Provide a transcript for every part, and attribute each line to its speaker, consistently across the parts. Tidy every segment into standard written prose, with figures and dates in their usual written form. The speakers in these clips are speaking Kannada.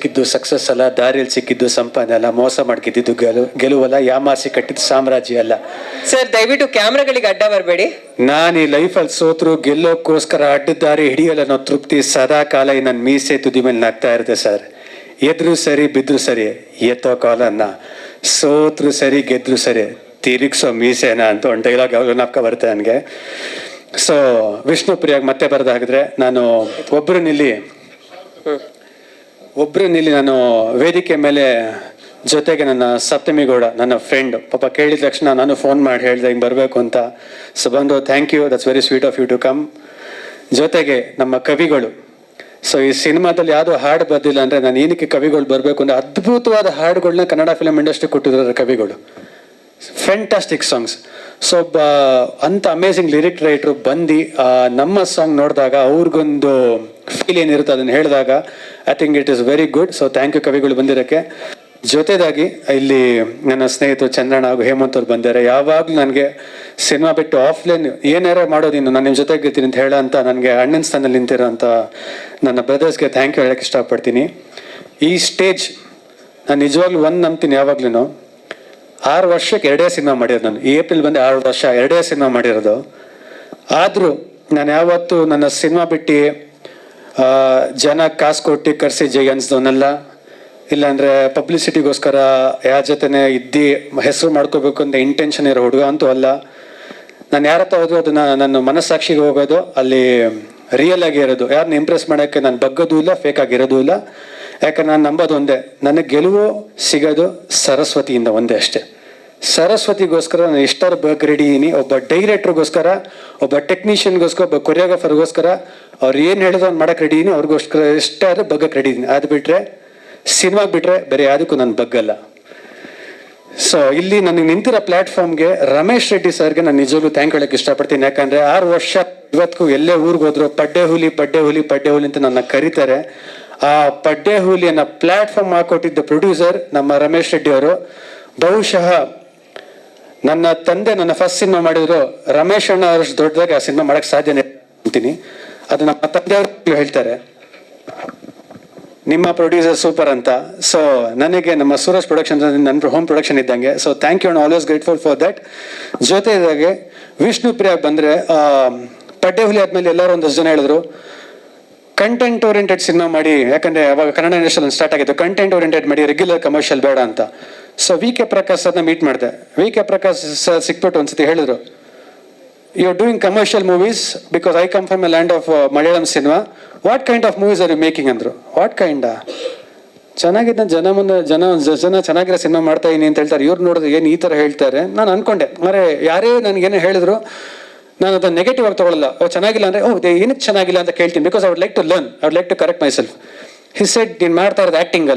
Speaker 1: ಸಿಕ್ಕಿದ್ದು ಸಕ್ಸಸ್ ಅಲ್ಲ, ದಾರಿಯಲ್ಲಿ ಸಿಕ್ಕಿದ್ದು ಸಂಪಾದನೆ ಅಲ್ಲ, ಮೋಸ ಮಾಡ್ಕಿದ್ದು ಗೆಲುವಲ್ಲ, ಯಾಮಾರಿಸಿ ಕಟ್ಟಿದ್ದು ಸಾಮ್ರಾಜ್ಯ ಅಲ್ಲ.
Speaker 2: ಸರ್ ದಯವಿಟ್ಟು ಕ್ಯಾಮ್ರಾಗಳಿಗೆ ಅಡ್ಡ ಬರಬೇಡಿ.
Speaker 1: ನಾನು ಈ ಲೈಫಲ್ಲಿ ಸೋತ್ರು ಗೆಲ್ಲೋಕ್ಕೋಸ್ಕರ ಅಡ್ಡದಾರಿ ಹಿಡಿಯಲ್ಲ ಅನ್ನೋ ತೃಪ್ತಿ ಸದಾ ಕಾಲ ನನ್ನ ಮೀಸೆ ತುದಿ ಮೇಲೆ ನಾಗ್ತಾ ಇರುತ್ತೆ ಸರ್. ಎದ್ರು ಸರಿ ಬಿದ್ರು ಸರಿ ಎತ್ತೋ ಕಾಲನ್ನ, ಸೋತ್ರು ಸರಿ ಗೆದ್ರು ಸರಿ ತಿರುಗಿಸೋ ಮೀಸೆನ ಅಂತ ಒಂದು ಡೈಲಾಗ್ ಯಾವಾಗಲೂ ನಾಪ್ಕ ಬರುತ್ತೆ ನನಗೆ. ಸೊ ವಿಷ್ಣು ಪ್ರಿಯಾಗ್ ಮತ್ತೆ ಬರೋದಾಗಿದ್ರೆ, ನಾನು ಒಬ್ರು ನಿಲ್ಲಿ ನಾನು ವೇದಿಕೆ ಮೇಲೆ ಜೊತೆಗೆ ನನ್ನ ಸಪ್ತಮಿ ಗೌಡ ನನ್ನ ಫ್ರೆಂಡ್ ಪಾಪ ಕೇಳಿದ ತಕ್ಷಣ ನಾನು ಫೋನ್ ಮಾಡಿ ಹೇಳಿದೆ ಹಿಂಗೆ ಬರಬೇಕು ಅಂತ. ಸೊ ಬಂದು thank you, that's very sweet of you to come. ಜೊತೆಗೆ ನಮ್ಮ ಕವಿಗಳು. ಸೊ ಈ ಸಿನಿಮಾದಲ್ಲಿ ಯಾವುದೋ ಹಾಡು ಬರ್ದಿಲ್ಲ ಅಂದರೆ ನಾನು ಏನಕ್ಕೆ ಕವಿಗಳು ಬರಬೇಕು ಅಂದರೆ, ಅದ್ಭುತವಾದ ಹಾಡುಗಳನ್ನ ಕನ್ನಡ ಫಿಲಮ್ ಇಂಡಸ್ಟ್ರಿ ಕೊಟ್ಟಿದ್ದಾರೆ ಕವಿಗಳು. Fantastic songs. ಸೊ ಒಬ್ಬ ಅಂಥ ಅಮೇಝಿಂಗ್ ಲಿರಿಕ್ ರೈಟ್ರು ಬಂದು ನಮ್ಮ ಸಾಂಗ್ ನೋಡಿದಾಗ ಅವ್ರಿಗೊಂದು ಫೀಲ್ ಏನಿರುತ್ತೆ ಅದನ್ನು ಹೇಳಿದಾಗ I think it is very good. So thank you ಕವಿಗಳು ಬಂದಿರೋಕ್ಕೆ. ಜೊತೆದಾಗಿ ಇಲ್ಲಿ ನನ್ನ ಸ್ನೇಹಿತರು ಚಂದ್ರಣ್ಣ ಹಾಗೂ ಹೇಮಂತ್ ಅವ್ರು ಬಂದಿದ್ದಾರೆ. ಯಾವಾಗಲೂ ನನಗೆ ಸಿನಿಮಾ ಬಿಟ್ಟು ಆಫ್ಲೈನ್ ಏನಾರ ಮಾಡೋದಿನ್ನು ನಾನು ನಿಮ್ಮ ಜೊತೆಗೆ ಇರ್ತೀನಿ ಅಂತ ಹೇಳೋ ಅಂತ ನನಗೆ ಅಣ್ಣನ ಸ್ಥಾನದಲ್ಲಿ ನಿಂತಿರೋ ಅಂತ ನನ್ನ ಬ್ರದರ್ಸ್ಗೆ ಥ್ಯಾಂಕ್ ಯು ಹೇಳೋಕ್ಕೆ ಇಷ್ಟಪಡ್ತೀನಿ. ಈ ಸ್ಟೇಜ್ ನಾನು ನಿಜವಾಗ್ಲೂ ನಂಬ್ತೀನಿ. ಯಾವಾಗ್ಲೂ 6 ವರ್ಷಕ್ಕೆ 2 ಸಿನಿಮಾ ಮಾಡಿರೋದು ನಾನು. ಈ ಏಪ್ರಿಲ್ ಬಂದು 6 ವರ್ಷ 2 ಸಿನಿಮಾ ಮಾಡಿರೋದು. ಆದರೂ ನಾನು ಯಾವತ್ತೂ ನನ್ನ ಸಿನಿಮಾ ಬಿಟ್ಟು ಜನ ಕಾಸು ಕೊಟ್ಟು ಕರೆಸಿ ಜೈ ಅನ್ಸ್ದವನಲ್ಲ, ಇಲ್ಲಾಂದರೆ ಪಬ್ಲಿಸಿಟಿಗೋಸ್ಕರ ಯಾರ ಜೊತೆನೇ ಇದ್ದು ಹೆಸರು ಮಾಡ್ಕೋಬೇಕು ಅಂತ ಇಂಟೆನ್ಷನ್ ಇರೋ ಹುಡುಗ ಅಂತೂ ಅಲ್ಲ. ನಾನು ಯಾರ ಹತ್ರ ಹೋದ್ರು ಅದನ್ನ ನನ್ನ ಮನಸ್ಸಾಕ್ಷಿಗೆ ಹೋಗೋದು, ಅಲ್ಲಿ ರಿಯಲ್ ಆಗಿ ಇರೋದು, ಯಾರನ್ನ ಇಂಪ್ರೆಸ್ ಮಾಡೋಕ್ಕೆ ನಾನು ಬಗ್ಗೋದು ಇಲ್ಲ, ಫೇಕ್ ಆಗಿರೋದು ಇಲ್ಲ. ಯಾಕಂದ್ರೆ ನಾನು ನಂಬೋದು ಒಂದೇ, ನನಗೆ ಗೆಲುವು ಸಿಗೋದು ಸರಸ್ವತಿಯಿಂದ ಒಂದೇ ಅಷ್ಟೇ. ಸರಸ್ವತಿಗೋಸ್ಕರ ನಾನು ಎಷ್ಟಾರು ಬಗ್ ರೆಡಿ ಇದೀನಿ. ಒಬ್ಬ ಡೈರೆಕ್ಟ್ರಿಗೋಸ್ಕರ, ಒಬ್ಬ ಟೆಕ್ನಿಷಿಯನ್ಗೋಸ್ಕರ, ಒಬ್ಬ ಕೊರಿಯೋಗ್ರಾಫರ್ಗೋಸ್ಕರ ಅವ್ರು ಏನು ಹೇಳಿದ್ರು ಅವ್ನು ಮಾಡೋಕ್ಕೆ ರೆಡಿ ಇದೀನಿ. ಅವ್ರಿಗೋಸ್ಕರ ಎಷ್ಟಾದ್ರೂ ಬಗ್ಗಕ್ಕೆ ರೆಡಿ ಇದೀನಿ. ಅದು ಬಿಟ್ಟರೆ ಸಿನಿಮಾಗೆ ಬಿಟ್ಟರೆ ಬೇರೆ ಯಾವುದಕ್ಕೂ ನಾನು ಬಗ್ಗಲ್ಲ. ಸೊ ಇಲ್ಲಿ ನನಗೆ ನಿಂತಿರೋ ಪ್ಲಾಟ್ಫಾರ್ಮ್ಗೆ ರಮೇಶ್ ರೆಡ್ಡಿ ಸರ್ಗೆ ನಾನು ನಿಜವಾಗ್ಲೂ ಥ್ಯಾಂಕ್ ಹೇಳಕ್ಕೆ ಇಷ್ಟಪಡ್ತೀನಿ. ಯಾಕಂದರೆ 6 ವರ್ಷ ಇವತ್ತಿಗೂ ಎಲ್ಲೇ ಊರಿಗೆ ಹೋದ್ರು ಪಡ್ಡೆ ಹುಲಿ ಅಂತ ನನ್ನ ಕರೀತಾರೆ. ಆ ಪಡ್ಡೆ ಹುಲಿಯನ್ನು ಪ್ಲಾಟ್ಫಾರ್ಮ್ ಹಾಕೊಟ್ಟಿದ್ದ ಪ್ರೊಡ್ಯೂಸರ್ ನಮ್ಮ ರಮೇಶ್ ರೆಡ್ಡಿ ಅವರು. ಬಹುಶಃ ನನ್ನ ತಂದೆ ನನ್ನ ಫಸ್ಟ್ ಸಿನಿಮಾ ಮಾಡಿದ್ರು, ರಮೇಶ್ ಅಣ್ಣ ಅವರಷ್ಟು ದೊಡ್ಡದಾಗಿ ಆ ಸಿನಿಮಾ ಮಾಡೋಕ್ಕೆ ಸಾಧ್ಯನೇ ಅಂತೀನಿ. ಅದು ನಮ್ಮ ತಂದೆಯವರು ಹೇಳ್ತಾರೆ, ನಿಮ್ಮ ಪ್ರೊಡ್ಯೂಸರ್ ಸೂಪರ್ ಅಂತ. ಸೊ ನನಗೆ ನಮ್ಮ ಸೂರಜ್ ಪ್ರೊಡಕ್ಷನ್ ನನ್ನ ಹೋಮ್ ಪ್ರೊಡಕ್ಷನ್ ಇದ್ದಂಗೆ. So thank you and always grateful for that. ಜೊತೆದಾಗೆ ವಿಷ್ಣು ಪ್ರಿಯಾಗ್ ಬಂದರೆ, ಪಡ್ಡೆ ಹುಲಿ ಆದಮೇಲೆ ಎಲ್ಲರೂ ಒಂದಷ್ಟು ಜನ ಹೇಳಿದ್ರು ಕಂಟೆಂಟ್ ಓರಿಯೆಂಟೆಡ್ ಸಿನಿಮಾ ಮಾಡಿ, ಯಾಕಂದರೆ ಅವಾಗ ಕನ್ನಡ ಇಂಡಸ್ಟ್ರಿಯಲ್ಲಿ ಸ್ಟಾರ್ಟ್ ಆಗಿತ್ತು, ಕಂಟೆಂಟ್ ಓರಿಯೆಂಟೆಡ್ ಮಾಡಿ, ರೆಗ್ಯುಲರ್ ಕಮರ್ಷಿಯಲ್ ಬೇಡ ಅಂತ. ಸೊ ವಿ ಕೆ ಪ್ರಕಾಶ್ ಸರ್ನ ಮೀಟ್ ಮಾಡಿದೆ. ವಿ ಕೆ ಪ್ರಕಾಶ್ ಸರ್ ಸಿಕ್ಬಿಟ್ಟು ಒಂದ್ಸತಿ ಹೇಳಿದ್ರು, you are doing commercial movies because I come from a land of Malayalam cinema. What kind of movies are you making ಅಂದರು. What kinda? ಚೆನ್ನಾಗಿದ್ದ ಜನ ಮುಂದೆ ಜನ ಚೆನ್ನಾಗಿರೋ ಸಿನಿಮಾ ಮಾಡ್ತಾ ಇದೀನಿ ಅಂತ ಹೇಳ್ತಾರೆ. ಇವ್ರು ನೋಡಿದ್ರೆ ಏನು ಈ ಥರ ಹೇಳ್ತಾರೆ. ನಾನು ಅನ್ಕೊಂಡೆ, ಮರೆ ಯಾರೇ ನನಗೇನೇ ಹೇಳಿದ್ರು ನಾನು ಅದನ್ನು ನೆಗೆಟಿವ್ ಆಗಿ ತೊಗೊಳ್ಳಲ್ಲ. ಚೆನ್ನಾಗಿಲ್ಲ ಅಂದರೆ ಏನಕ್ಕೆ ಚೆನ್ನಾಗಿಲ್ಲ ಅಂತ ಕೇಳ್ತೀನಿ. Because I would like to learn, I would like to correct myself. He said ನೀನು ಮಾಡ್ತಾ ಇರೋದು ಆ್ಯಕ್ಟಿಂಗ್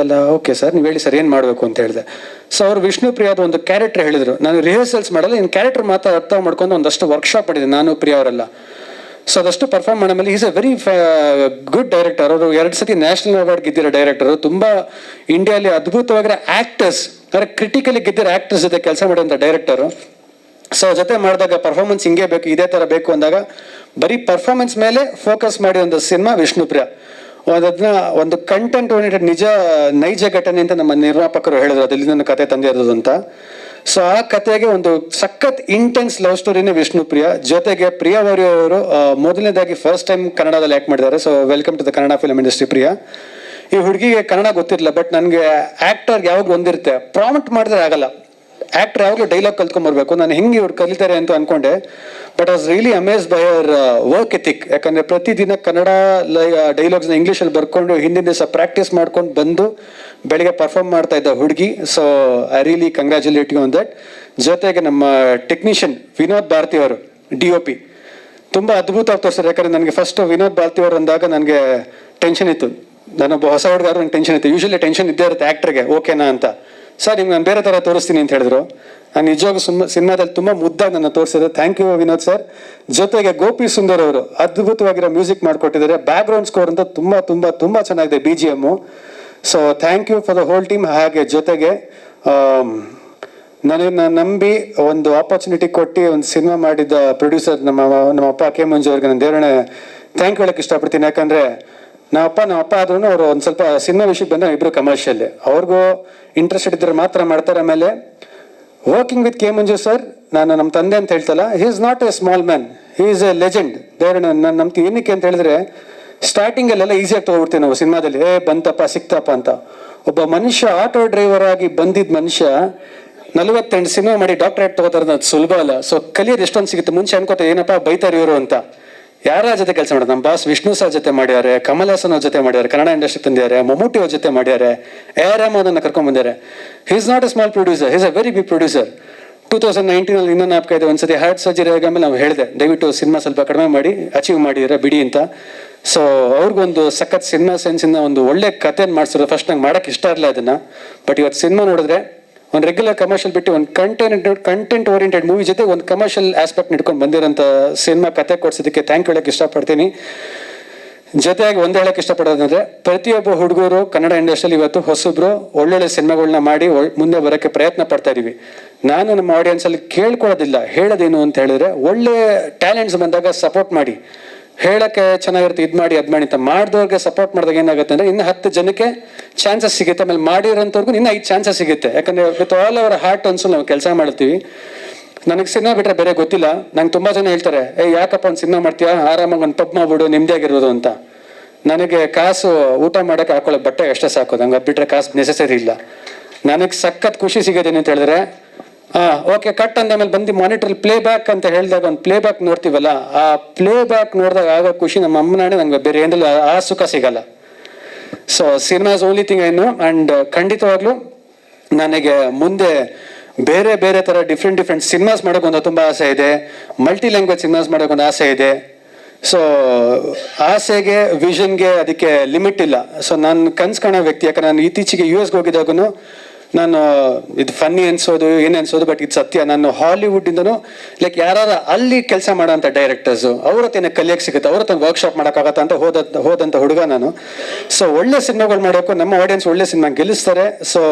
Speaker 1: ಅಲ್ಲ. ಓಕೆ ಸರ್, ನೀವು ಹೇಳಿ ಸರ್ ಏನು ಮಾಡಬೇಕು ಅಂತ ಹೇಳಿದೆ. ಸೊ ಅವರು ವಿಷ್ಣು ಪ್ರಿಯಾದ ಒಂದು ಕ್ಯಾರೆಕ್ಟರ್ ಹೇಳಿದರು. ನಾನು ರಿಹರ್ಸಲ್ಸ್ ಮಾಡಲ್ಲ, ಇನ್ನು ಕ್ಯಾರೆಕ್ಟರ್ ಮಾತ್ರ ಅರ್ಥ ಮಾಡ್ಕೊಂಡು ಒಂದಷ್ಟು ವರ್ಕ್ಶಾಪ್ ಮಾಡಿದೆ ನಾನು, ಪ್ರಿಯಾ ಅವರೆಲ್ಲ. ಸೊ ಅದಷ್ಟು ಪರ್ಫಾರ್ಮ್ ಮಾಡೋ ಮೇಲೆ is A very good director. ಅವರು 2 ಸತಿ ನ್ಯಾಷನಲ್ ಅವಾರ್ಡ್ ಗೆದ್ದಿರೋ ಡೈರೆಕ್ಟರು. ತುಂಬ ಇಂಡಿಯಾಲಿ ಅದ್ಭುತವಾಗಿರೋ ಆ್ಯಕ್ಟರ್ಸ್, ಅಂದರೆ ಕ್ರಿಟಿಕಲಿ ಗೆದ್ದಿರೋ ಆ್ಯಕ್ಟರ್ಸ್ ಜೊತೆ ಕೆಲಸ ಮಾಡೋಂಥ ಡೈರೆಕ್ಟರು. ಸೊ ಜೊತೆ ಮಾಡಿದಾಗ ಪರ್ಫಾರ್ಮೆನ್ಸ್ ಹಿಂಗೆ ಬೇಕು, ಇದೇ ಥರ ಬೇಕು ಅಂದಾಗ ಬರೀ ಪರ್ಫಾರ್ಮೆನ್ಸ್ ಮೇಲೆ ಫೋಕಸ್ ಮಾಡಿ ಒಂದು ಸಿನಿಮಾ ವಿಷ್ಣು ಪ್ರಿಯಾ. ಅದನ್ನ ಒಂದು ಕಂಟೆಂಟ್ ಓರಿಯೆಂಟೆಡ್ ನೈಜ ಘಟನೆ ಅಂತ ನಮ್ಮ ನಿರ್ಮಾಪಕರು ಹೇಳಿದ್ರು, ಅದಲ್ಲಿ ನನ್ನ ಕತೆ ತಂದಿರೋದು ಅಂತ. ಸೊ ಆ ಕತೆಗೆ ಒಂದು ಸಖತ್ ಇಂಟೆನ್ಸ್ ಲವ್ ಸ್ಟೋರಿನೇ ವಿಷ್ಣು ಪ್ರಿಯಾ. ಜೊತೆಗೆ ಪ್ರಿಯಾ ವಾರಿ ಅವರು ಮೊದಲನೇದಾಗಿ ಫಸ್ಟ್ ಟೈಮ್ ಕನ್ನಡದಲ್ಲಿ ಆ್ಯಕ್ಟ್ ಮಾಡಿದ್ದಾರೆ. So welcome to the Kannada film industry Priya. ಈ ಹುಡುಗಿಗೆ ಕನ್ನಡ ಗೊತ್ತಿರಲಿಲ್ಲ, ಬಟ್ ನನಗೆ ಆ್ಯಕ್ಟರ್ಗೆ ಯಾವಾಗ ಒಂದಿರುತ್ತೆ, ಪ್ರಾಂಪ್ಟ್ ಮಾಡಿದ್ರೆ ಆಗಲ್ಲ. ಆ್ಯಕ್ಟರ್ ಯಾವಾಗಲೂ ಡೈಲಾಗ್ ಕಲ್ತ್ಕೊಂಬರ್ಬೇಕು. ನಾನು ಹೆಂಗೆ ಇವ್ರು ಕಲಿತಾರೆ ಅಂತ ಅನ್ಕೊಂಡೆ, but was really amazed by our work ethic. ಯಾಕಂದರೆ ಪ್ರತಿದಿನ ಕನ್ನಡ ಡೈಲಾಗ್ಸ್ನ ಇಂಗ್ಲೀಷಲ್ಲಿ ಬರ್ಕೊಂಡು ಹಿಂದಿನ ದಿವಸ ಪ್ರಾಕ್ಟೀಸ್ ಮಾಡ್ಕೊಂಡು ಬಂದು ಬೆಳಿಗ್ಗೆ ಪರ್ಫಾರ್ಮ್ ಮಾಡ್ತಾ ಇದ್ದ ಹುಡುಗಿ. So I really congratulate you on that. ಜೊತೆಗೆ ನಮ್ಮ ಟೆಕ್ನಿಷಿಯನ್ ವಿನೋದ್ ಭಾರತಿ ಅವರು DOP ತುಂಬ ಅದ್ಭುತವಾಗಿ ತೋರಿಸ್ತಾರೆ. ಯಾಕಂದರೆ ನನಗೆ ಫಸ್ಟ್ ವಿನೋದ್ ಭಾರತಿ ಅವರು ಅಂದಾಗ ನನಗೆ ಟೆನ್ಷನ್ ಇತ್ತು. ನಾನೊಬ್ಬ ಹೊಸ ಹುಡುಗಾರು, ನನಗೆ ಟೆನ್ಷನ್ ಇತ್ತು. ಯೂಶಲಿ ಟೆನ್ಷನ್ ಇದ್ದೇ ಇರುತ್ತೆ ಆ್ಯಕ್ಟ್ರಿಗೆ, ಓಕೆನಾ ಅಂತ. ಸರ್ ನಿಮ್ಗೆ ನಾನು ಬೇರೆ ಥರ ತೋರಿಸ್ತೀನಿ ಅಂತ ಹೇಳಿದ್ರು. ನಾನು ನಿಜವಾಗೂ ಸಿನಿಮಾದಲ್ಲಿ ತುಂಬ ಮುದ್ದಾಗಿ ನನ್ನ ತೋರಿಸಿದೆ. Thank you Vinod sir. ಜೊತೆಗೆ ಗೋಪಿ ಸುಂದರ್ ಅವರು ಅದ್ಭುತವಾಗಿರೋ ಮ್ಯೂಸಿಕ್ ಮಾಡಿಕೊಟ್ಟಿದ್ದಾರೆ. ಬ್ಯಾಕ್ಗ್ರೌಂಡ್ ಸ್ಕೋರ್ ಅಂತ ತುಂಬ ಚೆನ್ನಾಗಿದೆ, BGM. So thank you for the whole team. ಹಾಗೆ ಜೊತೆಗೆ ನನ್ನ ನಂಬಿ ಒಂದು ಆಪರ್ಚುನಿಟಿ ಕೊಟ್ಟು ಒಂದು ಸಿನಿಮಾ ಮಾಡಿದ್ದ ಪ್ರೊಡ್ಯೂಸರ್ ನಮ್ಮ ಅಪ್ಪ ಕೆ ಮಂಜು ಅವ್ರಿಗೆ ನಾನು ದೇವರೇ ಥ್ಯಾಂಕ್ ಹೇಳಕ್ಕೆ ಇಷ್ಟಪಡ್ತೀನಿ. ಯಾಕಂದರೆ ನಮ್ಮ ಅಪ್ಪ ಆದ್ರೂ ಅವರು ಒಂದು ಸ್ವಲ್ಪ ಸಿನಿಮಾ ವಿಷಯಕ್ಕೆ ಬಂದ್ರೆ ಇಬ್ರು ಕಮರ್ಷಿಯಲ್, ಅವ್ರಿಗೂ ಇಂಟ್ರೆಸ್ಟೆಡ್ ಇದ್ರೆ ಮಾತ್ರ ಮಾಡ್ತಾರೆ. ಆಮೇಲೆ working with K Manju sir, ನಾನು ನಮ್ಮ ತಂದೆ ಅಂತ ಹೇಳ್ತಲ್ಲ, he is not a small man, he is a legend. ದೇವ್ರ ನಾನು ನಮ್ಗೆ ಏನಕ್ಕೆ ಅಂತ ಹೇಳಿದ್ರೆ, ಸ್ಟಾರ್ಟಿಂಗಲ್ಲೆಲ್ಲ ಈಸಿಯಾಗಿ ತೊಗೊಬಿಡ್ತೀವಿ ನಾವು ಸಿನಿಮಾದಲ್ಲಿ, ಬಂತಪ್ಪ ಸಿಕ್ತಪ್ಪ ಅಂತ. ಒಬ್ಬ ಮನುಷ್ಯ ಆಟೋ ಡ್ರೈವರ್ ಆಗಿ ಬಂದಿದ್ದ ಮನುಷ್ಯ 48 ಸಿನಿಮಾ ಮಾಡಿ ಡಾಕ್ಟರೇಟ್ ತಗೋತಾರ, ಸುಲಭ ಅಲ್ಲ. ಸೊ ಕಲಿಯೋದು ಎಷ್ಟೊಂದು ಸಿಗುತ್ತೆ. ಮುಂಚೆ ಅನ್ಕೋತ ಏನಪ್ಪ ಬೈತಾರೆ ಇವರು ಅಂತ. ಯಾರ ಜೊತೆ ಕೆಲಸ ಮಾಡೋದು, ನಮ್ಮ ಬಾಸ್ ವಿಷ್ಣು ಸರ್ ಜೊತೆ ಮಾಡ್ಯಾರೆ, ಕಮಲ್ ಹಾಸನ್ ಅವ್ರ ಜೊತೆ ಮಾಡ್ಯಾರೆ, ಕನ್ನಡ ಇಂಡಸ್ಟ್ರಿ ತಂದಿದ್ದಾರೆ, ಮಮ್ಮೂಟಿ ಅವ್ರ ಜೊತೆ ಮಾಡ್ಯಾರೆ, ಎ ಆರ್ ರೆಹಮಾನ್ ಕರ್ಕೊಂಡ್ ಬಂದಿದ್ದಾರೆ. He is not a small producer, he is a very big producer. 2019 ಇನ್ನೂ ನಾಲ್ಕ ಇದೆ, ಒಂದ್ಸತಿ ಹಾರ್ಟ್ ಸರ್ಜರಿ ಆಗಾಮೇಲೆ ನಾವು ಹೇಳಿದೆ, ದಯವಿಟ್ಟು ಸಿನಿಮಾ ಸ್ವಲ್ಪ ಕಡಿಮೆ ಮಾಡಿ ಅಚೀವ್ ಮಾಡಿದ್ರೆ ಬಿಡಿ ಅಂತ. ಸೊ ಅವ್ರಿಗೊಂದು ಸಖತ್ ಸಿನಿಮಾ ಸೆನ್ಸಿಂದ ಒಂದು ಒಳ್ಳೆ ಕಥೆಯನ್ನು ಮಾಡಿಸಿದ್ರು. ಫಸ್ಟ್ ನಂಗೆ ಮಾಡಕ್ಕೆ ಇಷ್ಟ ಇರಲಿಲ್ಲ ಅದನ್ನ, ಬಟ್ ಇವತ್ತು ಸಿನಿಮಾ ನೋಡಿದ್ರೆ ಒಂದು ರೆಗ್ಯುಲರ್ ಕಮರ್ಷಿಯಲ್ ಬಿಟ್ಟು ಒಂದು ಕಂಟೆಂಟ್ ಓರಿಯೆಂಟೆಡ್ ಮೂವಿ ಜೊತೆ ಒಂದು ಕಮರ್ಷಿಯಲ್ ಆಸ್ಪೆಕ್ಟ್ ಇಟ್ಕೊಂಡು ಬಂದಿರೋಂಥ ಸಿನಿಮಾ ಕತೆ ಕೊಡ್ಸೋದಕ್ಕೆ ಥ್ಯಾಂಕ್ ಹೇಳಕ್ಕೆ ಇಷ್ಟಪಡ್ತೀನಿ. ಜೊತೆಯಾಗಿ ಒಂದು ಹೇಳಕ್ಕೆ ಇಷ್ಟಪಡೋದಂದ್ರೆ, ಪ್ರತಿಯೊಬ್ಬ ಹುಡುಗರು ಕನ್ನಡ ಇಂಡಸ್ಟ್ರಿಯಲ್ಲಿ ಇವತ್ತು ಹೊಸಬ್ರು ಒಳ್ಳೊಳ್ಳೆ ಸಿನಿಮಾಗಳನ್ನ ಮಾಡಿ ಮುಂದೆ ಬರೋಕ್ಕೆ ಪ್ರಯತ್ನ ಪಡ್ತಾ ಇದೀವಿ. ನಾನು ನಮ್ಮ ಆಡಿಯನ್ಸಲ್ಲಿ ಕೇಳ್ಕೊಳ್ಳೋದಿಲ್ಲ, ಹೇಳೋದೇನು ಅಂತ ಹೇಳಿದ್ರೆ, ಒಳ್ಳೆ ಟ್ಯಾಲೆಂಟ್ಸ್ ಬಂದಾಗ ಸಪೋರ್ಟ್ ಮಾಡಿ, ಹೇಳಕ್ಕೆ ಚೆನ್ನಾಗಿರುತ್ತೆ, ಇದು ಮಾಡಿ ಅದು ಮಾಡಿ ಅಂತ. ಮಾಡಿದವ್ರಿಗೆ ಸಪೋರ್ಟ್ ಮಾಡಿದಾಗ ಏನಾಗುತ್ತೆ ಅಂದ್ರೆ, ಇನ್ನು 10 ಜನಕ್ಕೆ ಚಾನ್ಸಸ್ ಸಿಗುತ್ತೆ. ಆಮೇಲೆ ಮಾಡಿರೋಂಥವ್ರಿಗೂ ಇನ್ನು 5 ಚಾನ್ಸಸ್ ಸಿಗುತ್ತೆ. ಯಾಕಂದ್ರೆ ವಿತ್ ಆಲ್ ಅವರ್ ಹಾರ್ಟ್ ಅನ್ಸು ನಾವು ಕೆಲಸ ಮಾಡ್ತೀವಿ. ನನಗೆ ಸಿನಿಮಾ ಬಿಟ್ರೆ ಬೇರೆ ಗೊತ್ತಿಲ್ಲ. ನಂಗೆ ತುಂಬಾ ಜನ ಹೇಳ್ತಾರೆ, ಯಾಕಪ್ಪ ಒಂದು ಸಿನಿಮಾ ಮಾಡ್ತೀಯಾ, ಆರಾಮಾಗಿ ಒಂದು ಪಬ್ ಮಾಡ್ಬಿಡು, ನೆಮ್ಮದಿಯಾಗಿರ್ಬೋದು ಅಂತ. ನನಗೆ ಕಾಸು ಊಟ ಮಾಡೋಕೆ ಹಾಕೊಳ್ಳೋ ಬಟ್ಟೆ ಅಷ್ಟೇ ಸಾಕು, ನಂಗೆ ಅದು ಬಿಟ್ರೆ ಕಾಸು ನೆಸೆಸರಿ ಇಲ್ಲ. ನನಗೆ ಸಖತ್ ಖುಷಿ ಸಿಗೋದೇನು ಅಂತ ಹೇಳಿದ್ರೆ, ಓಕೆ ಕಟ್ ಅಂದಮೇಲೆ ಬಂದು ಮಾನಿಟರ್ ಪ್ಲೇ ಬ್ಯಾಕ್ ಅಂತ ಹೇಳಿದಾಗ ಒಂದು ಪ್ಲೇ ಬ್ಯಾಕ್ ನೋಡ್ತೀವಲ್ಲ, ಆ ಪ್ಲೇ ಬ್ಯಾಕ್ ನೋಡಿದಾಗ ಆಗೋ ಖುಷಿ ನಮ್ಮ ಅಮ್ಮನಾಣೆ ನಂಗೆ ಬೇರೆ ಏನಿಲ್ಲ, ಆ ಸುಖ ಸಿಗಲ್ಲ. So cinemas only thing I know. And ಖಂಡಿತವಾಗ್ಲೂ ನನಗೆ ಮುಂದೆ ಬೇರೆ ಬೇರೆ ಥರ ಡಿಫ್ರೆಂಟ್ ಸಿನಿಮಾಸ್ ಮಾಡೋಕೆ ಒಂದು ತುಂಬ ಆಸೆ ಇದೆ. ಮಲ್ಟಿ ಲ್ಯಾಂಗ್ವೇಜ್ ಸಿನಿಮಾಸ್ ಮಾಡೋಕೆ ಒಂದು ಆಸೆ ಇದೆ. ಸೊ ಆಸೆಗೆ ವಿಷನ್ಗೆ ಅದಕ್ಕೆ ಲಿಮಿಟ್ ಇಲ್ಲ. ಸೊ ನಾನು ಕನ್ಸು ಕಾಣೋ ವ್ಯಕ್ತಿ. ಯಾಕಂದ್ರೆ ನಾನು ಇತ್ತೀಚೆಗೆ US ಹೋಗಿದ್ದಾಗೂ ನಾನು ಇದು ಫನ್ನಿ ಅನ್ಸೋದು ಏನೇ ಅನ್ಸೋದು, ಬಟ್ ಇದು ಸತ್ಯ. ನಾನು ಹಾಲಿವುಡ್ಡಿಂದನೂ ಲೈಕ್ ಯಾರು ಅಲ್ಲಿ ಕೆಲಸ ಮಾಡೋಂಥ ಡೈರೆಕ್ಟರ್ಸು ಅವ್ರ ಹತ್ರ ಕಲಿಯಕ್ಕೆ ಸಿಗುತ್ತೆ, ಅವ್ರ ಹತ್ರ ವರ್ಕ್ಶಾಪ್ ಮಾಡೋಕ್ಕಾಗತ್ತ ಅಂತ ಹೋದಂಥ ಹುಡುಗ ನಾನು. ಸೊ ಒಳ್ಳೆ ಸಿನಿಮಾಗಳು ಮಾಡೋಕ್ಕೂ ನಮ್ಮ ಆಡಿಯನ್ಸ್ ಒಳ್ಳೆ ಸಿನಿಮಾ ಗೆಲ್ಲಿಸ್ತಾರೆ. ಸೊ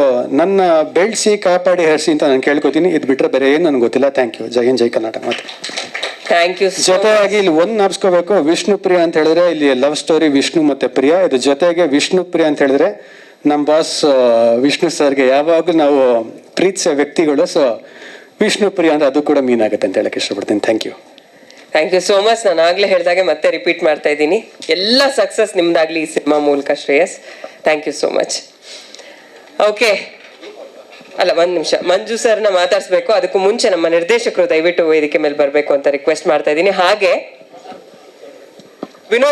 Speaker 1: ನನ್ನ ಬೆಳೆಸಿ ಕಾಪಾಡಿ ಹರಿಸಿ ಅಂತ ನಾನು ಕೇಳ್ಕೊತೀನಿ. ಇದು ಬಿಟ್ಟರೆ ಬೇರೆ ಏನು ನನಗೆ ಗೊತ್ತಿಲ್ಲ. Thank you. ಜೈ ಹಿಂದ್, ಜೈ ಕರ್ನಾಟಕ. ಮತ್ತೆ
Speaker 2: ಥ್ಯಾಂಕ್ ಯು.
Speaker 1: ಜೊತೆಯಾಗಿ ಇಲ್ಲಿ ಒಂದು ನಾಪ್ಸ್ಕೋಬೇಕು, ವಿಷ್ಣು ಪ್ರಿಯ ಅಂತ ಹೇಳಿದ್ರೆ ಇಲ್ಲಿ ಲವ್ ಸ್ಟೋರಿ ವಿಷ್ಣು ಮತ್ತೆ ಪ್ರಿಯಾ. ಇದು ಜೊತೆಗೆ ವಿಷ್ಣು ಪ್ರಿಯ ಅಂತ ಹೇಳಿದ್ರೆ ನಮ್ಮ ಬಾಸ್ ವಿಷ್ಣು ಸರ್ಗೆ ಯಾವಾಗಲೂ ನಾವು ಪ್ರೀತಿಸೋ ವ್ಯಕ್ತಿಗಳು. ಸೊ ವಿಷ್ಣು ಪ್ರಿಯ ಅಂದ್ರೆ ಅದು ಕೂಡ ಮೀನ್ ಆಗುತ್ತೆ ಅಂತ ಹೇಳಕ್ಕೆ ಇಷ್ಟಪಡ್ತೀನಿ. Thank you.
Speaker 2: Thank you so much. ನಾನು ಆಗ್ಲೇ ಹೇಳಿದಾಗೆ ಮತ್ತೆ ರಿಪೀಟ್ ಮಾಡ್ತಾ ಇದ್ದೀನಿ, ಎಲ್ಲ ಸಕ್ಸಸ್ ನಿಮ್ದಾಗ್ಲಿ ಈ ಸಿನಿಮಾ ಮೂಲಕ Shreyas. Thank you so much. Okay, ಅಲ್ಲ ಒಂದು ನಿಮಿಷ, ಮಂಜು ಸರ್ನ ಮಾತಾಡ್ಸ್ಬೇಕು. ಅದಕ್ಕೂ ಮುಂಚೆ ನಮ್ಮ ನಿರ್ದೇಶಕರು ದಯವಿಟ್ಟು ವೇದಿಕೆ ಮೇಲೆ ಬರಬೇಕು ಅಂತ ರಿಕ್ವೆಸ್ಟ್ ಮಾಡ್ತಾ ಇದ್ದೀನಿ. ಹಾಗೆ ವಿನೋದ್